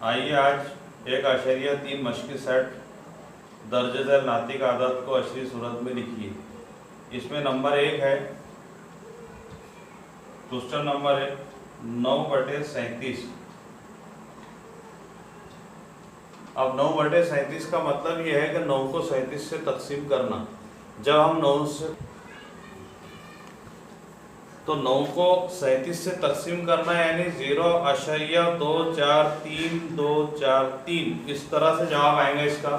आइए आज एक अशरिया 3 मश्की सेट दर्ज झैल नातिक आदत को अशरी सूरत में लिखिए। इसमें नंबर 1 है, क्वेश्चन नंबर 9/37। अब 9/37 का मतलब ये है कि 9 को 37 से तकसीम करना। जब हम 9 को 37 से तकसीम करना यानी 0.243 इस तरह से जवाब आएगा इसका।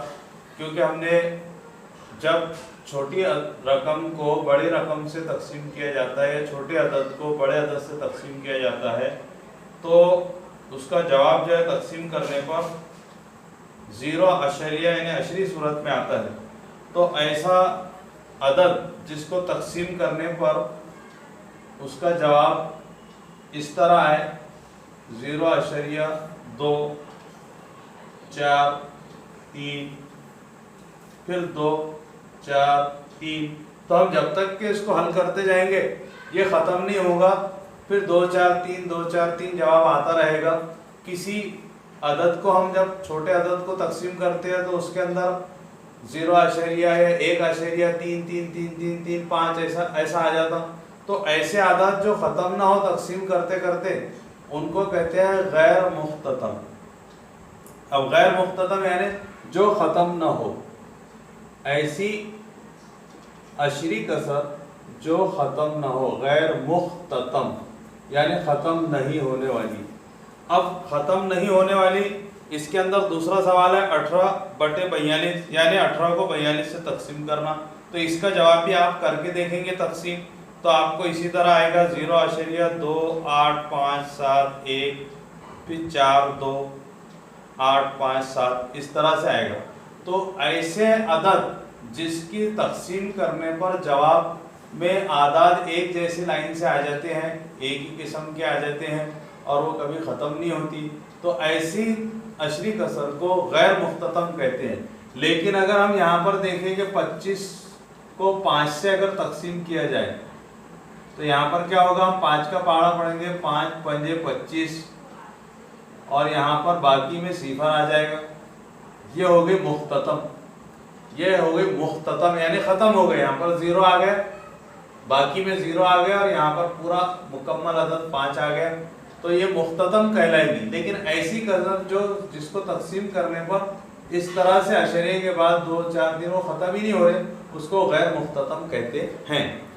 क्योंकि हमने जब छोटी रकम को बड़ी रकम से तकसीम किया जाता है या छोटे अदद को बड़े अदद से तकसीम किया जाता है तो उसका जवाब जो है तकसीम करने पर 0 यानी अशरी सूरत में आता है। तो ऐसा अदद जिसको तकसीम करने पर उसका जवाब इस तरह है 0.243 फिर 2 4 3। तो हम जब तक के इसको हल करते जाएंगे ये ख़त्म नहीं होगा, फिर 2 4 3 2 4 3 जवाब आता रहेगा। किसी अदद को हम जब छोटे अदद को तकसीम करते हैं तो उसके अंदर 0 या 1.3333335 ऐसा आ जाता। तो ऐसे आदत जो ख़त्म ना हो तकसीम करते करते उनको कहते हैं गैर मुख्ततम। अब गैर मुख्ततम यानी जो ख़त्म ना हो, ऐसी अशरी कसर जो ख़त्म ना हो, गैर मुख्ततम यानी ख़त्म नहीं होने वाली। अब ख़त्म नहीं होने वाली इसके अंदर दूसरा सवाल है 18/42 यानी 18 को 42 से तकसीम करना। तो इसका जवाब भी आप करके देखेंगे तकसीम, तो आपको इसी तरह आएगा 0.28571 फिर 4 2 8 5 7 इस तरह से आएगा। तो ऐसे अदद जिसकी तकसीम करने पर जवाब में आदाद एक जैसी लाइन से आ जाते हैं, एक ही किस्म के आ जाते हैं और वो कभी ख़त्म नहीं होती, तो ऐसी अशरी कसर को गैर मुख्ततम कहते हैं। लेकिन अगर हम यहाँ पर देखें कि 25 को 5 से अगर तकसीम किया जाए तो यहाँ पर क्या होगा, हम 5 का पहाड़ा पढ़ेंगे 5 पंजे 25 और यहाँ पर बाकी में सिफर आ जाएगा। ये हो गई मुख्ततम, ये हो गई मुख्ततम यानी ख़त्म हो गए। यहाँ पर 0 आ गए, बाकी में 0 आ गया और यहाँ पर पूरा मुकम्मल अदद 5 आ गया, तो ये मुख्ततम कहलाएगी। लेकिन ऐसी कसर जो जिसको तकसीम करने पर इस तरह से अशरे के बाद 2 4 दिन वो ख़त्म ही नहीं हो रहे उसको गैर मुख्ततम कहते हैं।